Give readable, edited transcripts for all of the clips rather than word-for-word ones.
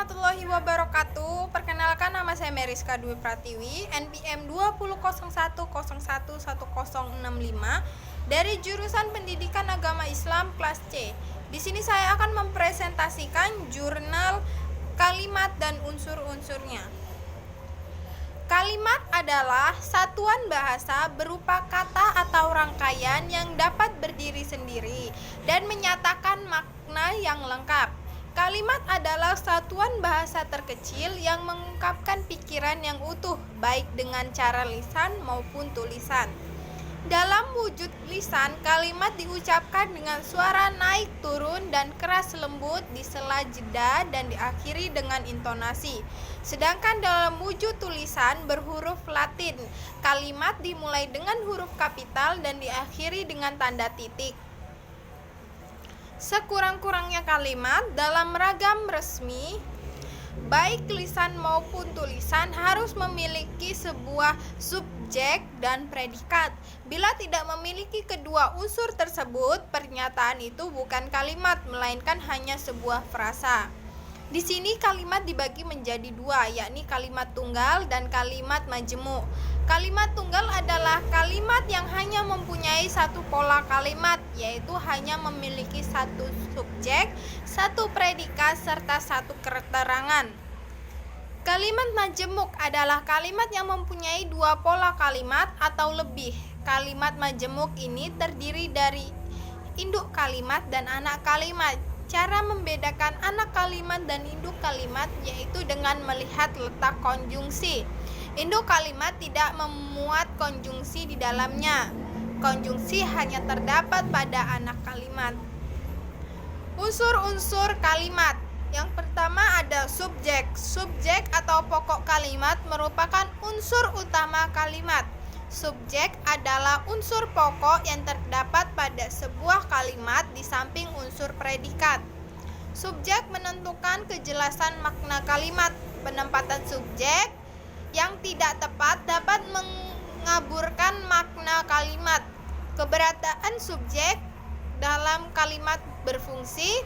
warahmatullahi wabarakatuh. Perkenalkan, nama saya Meriska Dwi Pratiwi, NPM 2001011165 dari jurusan Pendidikan Agama Islam kelas C. Di sini saya akan mempresentasikan jurnal kalimat dan unsur-unsurnya. Kalimat adalah satuan bahasa berupa kata atau rangkaian yang dapat berdiri sendiri dan menyatakan makna yang lengkap. Kalimat adalah satuan bahasa terkecil yang mengungkapkan pikiran yang utuh, baik dengan cara lisan maupun tulisan. Dalam wujud lisan, kalimat diucapkan dengan suara naik turun dan keras lembut di sela jeda dan diakhiri dengan intonasi. Sedangkan dalam wujud tulisan berhuruf Latin, kalimat dimulai dengan huruf kapital dan diakhiri dengan tanda titik. Sekurang-kurangnya kalimat dalam ragam resmi, baik lisan maupun tulisan, harus memiliki sebuah subjek dan predikat. Bila tidak memiliki kedua unsur tersebut, pernyataan itu bukan kalimat, melainkan hanya sebuah frasa. Di sini kalimat dibagi menjadi dua, yakni kalimat tunggal dan kalimat majemuk. Kalimat tunggal adalah kalimat yang hanya mempunyai satu pola kalimat, yaitu hanya memiliki satu subjek, satu predikat, serta satu keterangan. Kalimat majemuk adalah kalimat yang mempunyai dua pola kalimat atau lebih. Kalimat majemuk ini terdiri dari induk kalimat dan anak kalimat. Cara membedakan anak kalimat dan induk kalimat yaitu dengan melihat letak konjungsi. Induk kalimat tidak memuat konjungsi di dalamnya. Konjungsi hanya terdapat pada anak kalimat. Unsur-unsur kalimat. Yang pertama ada subjek. Subjek atau pokok kalimat merupakan unsur utama kalimat. Subjek adalah unsur pokok yang terdapat pada sebuah kalimat di samping unsur predikat. Subjek menentukan kejelasan makna kalimat. Penempatan subjek yang tidak tepat dapat mengaburkan makna kalimat. Keberadaan subjek dalam kalimat berfungsi.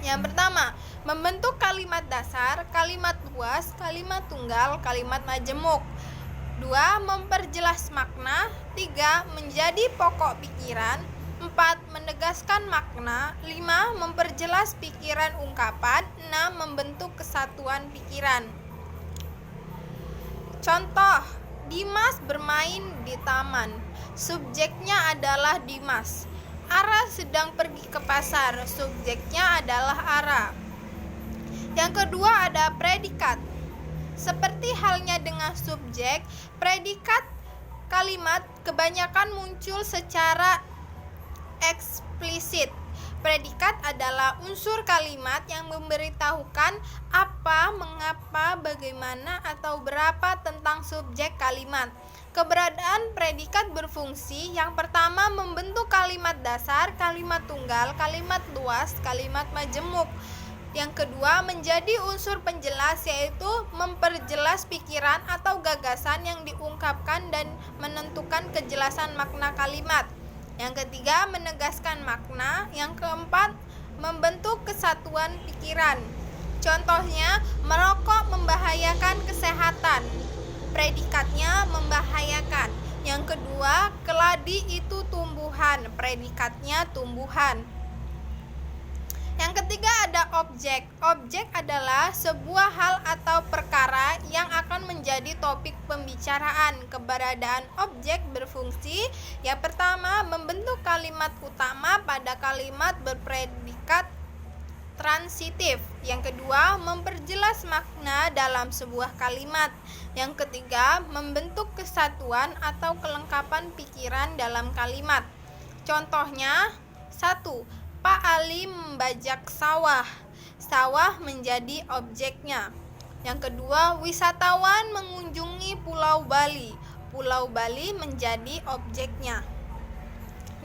Yang pertama, membentuk kalimat dasar, kalimat luas, kalimat tunggal, kalimat majemuk. 2. Memperjelas makna. 3. Menjadi pokok pikiran. 4. Menegaskan makna. 5. Memperjelas pikiran ungkapan. 6. Membentuk kesatuan pikiran. Contoh, Dimas bermain di taman. Subjeknya adalah Dimas. Ara sedang pergi ke pasar. Subjeknya adalah Ara. Yang kedua ada predikat. Seperti halnya dengan subjek, predikat kalimat kebanyakan muncul secara eksplisit. Predikat adalah unsur kalimat yang memberitahukan apa, mengapa, bagaimana, atau berapa tentang subjek kalimat. Keberadaan predikat berfungsi. Yang pertama, membentuk kalimat dasar, kalimat tunggal, kalimat luas, kalimat majemuk. Yang kedua, menjadi unsur penjelas, yaitu memperjelas pikiran atau gagasan yang diungkapkan dan menentukan kejelasan makna kalimat. Yang ketiga, menegaskan makna. Yang keempat, membentuk kesatuan pikiran. Contohnya, merokok membahayakan kesehatan. Predikatnya membahayakan. Yang kedua, keladi itu tumbuhan. Predikatnya tumbuhan. Yang ketiga ada objek. Objek adalah sebuah hal atau perkara yang akan menjadi topik pembicaraan. Keberadaan objek berfungsi. Yang pertama, membentuk kalimat utama pada kalimat berpredikat transitif. Yang kedua, memperjelas makna dalam sebuah kalimat. Yang ketiga, membentuk kesatuan atau kelengkapan pikiran dalam kalimat. Contohnya, 1. Pak Ali membajak sawah. Sawah menjadi objeknya. Yang kedua, wisatawan mengunjungi Pulau Bali. Pulau Bali menjadi objeknya.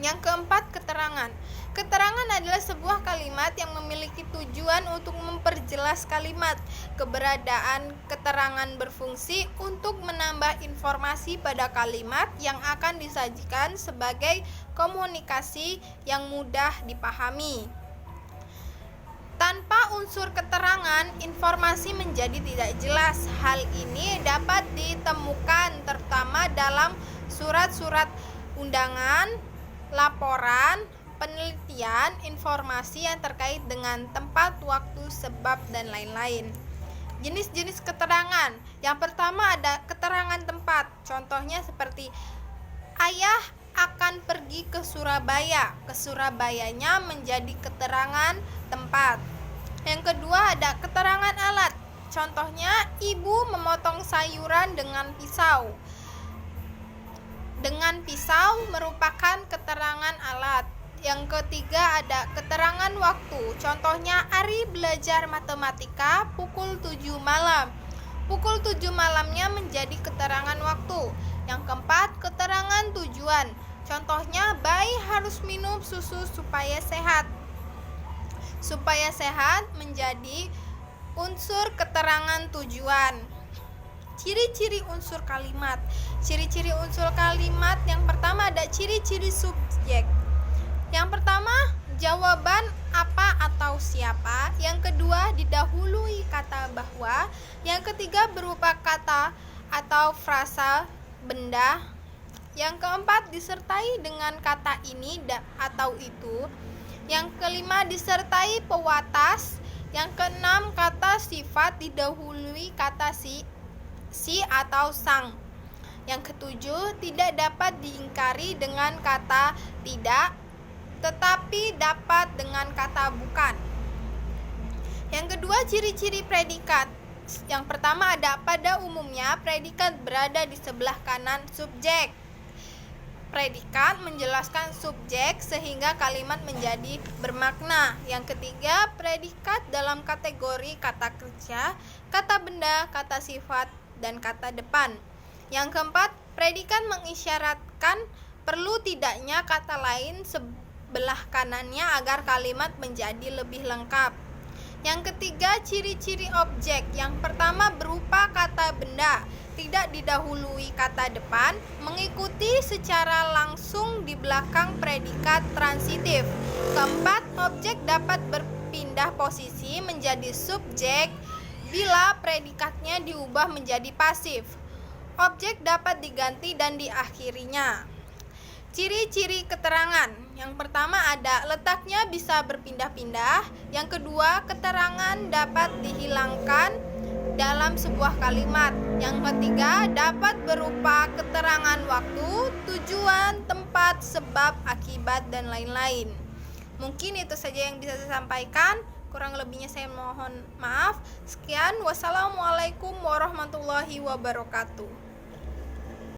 Yang keempat, keterangan. Keterangan adalah sebuah kalimat yang memiliki tujuan untuk memperjelas kalimat. Keberadaan keterangan berfungsi untuk menambah informasi pada kalimat yang akan disajikan sebagai komunikasi yang mudah dipahami. Tanpa unsur keterangan keterangan, informasi menjadi tidak jelas. Hal ini dapat ditemukan terutama dalam surat-surat undangan, laporan, penelitian, informasi yang terkait dengan tempat, waktu, sebab, dan lain-lain. Jenis-jenis keterangan. Yang pertama ada keterangan tempat. Contohnya seperti ayah akan pergi ke Surabaya. Ke Surabayanya menjadi keterangan tempat. Yang kedua ada keterangan alat. Contohnya ibu memotong sayuran dengan pisau. Dengan pisau merupakan keterangan alat. Yang ketiga ada keterangan waktu. Contohnya Ari belajar matematika pukul 7 malam. Pukul 7 malamnya menjadi keterangan waktu. Yang keempat, keterangan tujuan. Contohnya, bayi harus minum susu supaya sehat. Supaya sehat menjadi unsur keterangan tujuan. Ciri-ciri unsur kalimat. Ciri-ciri unsur kalimat yang pertama ada ciri-ciri subjek. Yang pertama, jawaban apa atau siapa. Yang kedua, didahului kata bahwa. Yang ketiga, berupa kata atau frasa benda. Yang keempat, disertai dengan kata ini atau itu. Yang kelima, disertai pewatas. Yang keenam, kata sifat didahului kata si atau sang. Yang ketujuh, tidak dapat diingkari dengan kata tidak, tetapi dapat dengan kata bukan. Yang kedua, ciri-ciri predikat. Yang pertama ada pada umumnya predikat berada di sebelah kanan subjek. Predikat menjelaskan subjek sehingga kalimat menjadi bermakna. Yang ketiga, predikat dalam kategori kata kerja, kata benda, kata sifat, dan kata depan. Yang keempat, predikat mengisyaratkan perlu tidaknya kata lain sebelah kanannya agar kalimat menjadi lebih lengkap. Yang ketiga, ciri-ciri objek. Yang pertama berupa kata benda, tidak didahului kata depan, mengikuti secara langsung di belakang predikat transitif. Keempat, objek dapat berpindah posisi menjadi subjek bila predikatnya diubah menjadi pasif. Objek dapat diganti dan diakhirinya. Ciri-ciri keterangan. Yang pertama ada letaknya bisa berpindah-pindah. Yang kedua, keterangan dapat dihilangkan dalam sebuah kalimat. Yang ketiga, dapat berupa keterangan waktu, tujuan, tempat, sebab, akibat, dan lain-lain. Mungkin itu saja yang bisa saya sampaikan. Kurang lebihnya saya mohon maaf. Sekian, wassalamualaikum warahmatullahi wabarakatuh.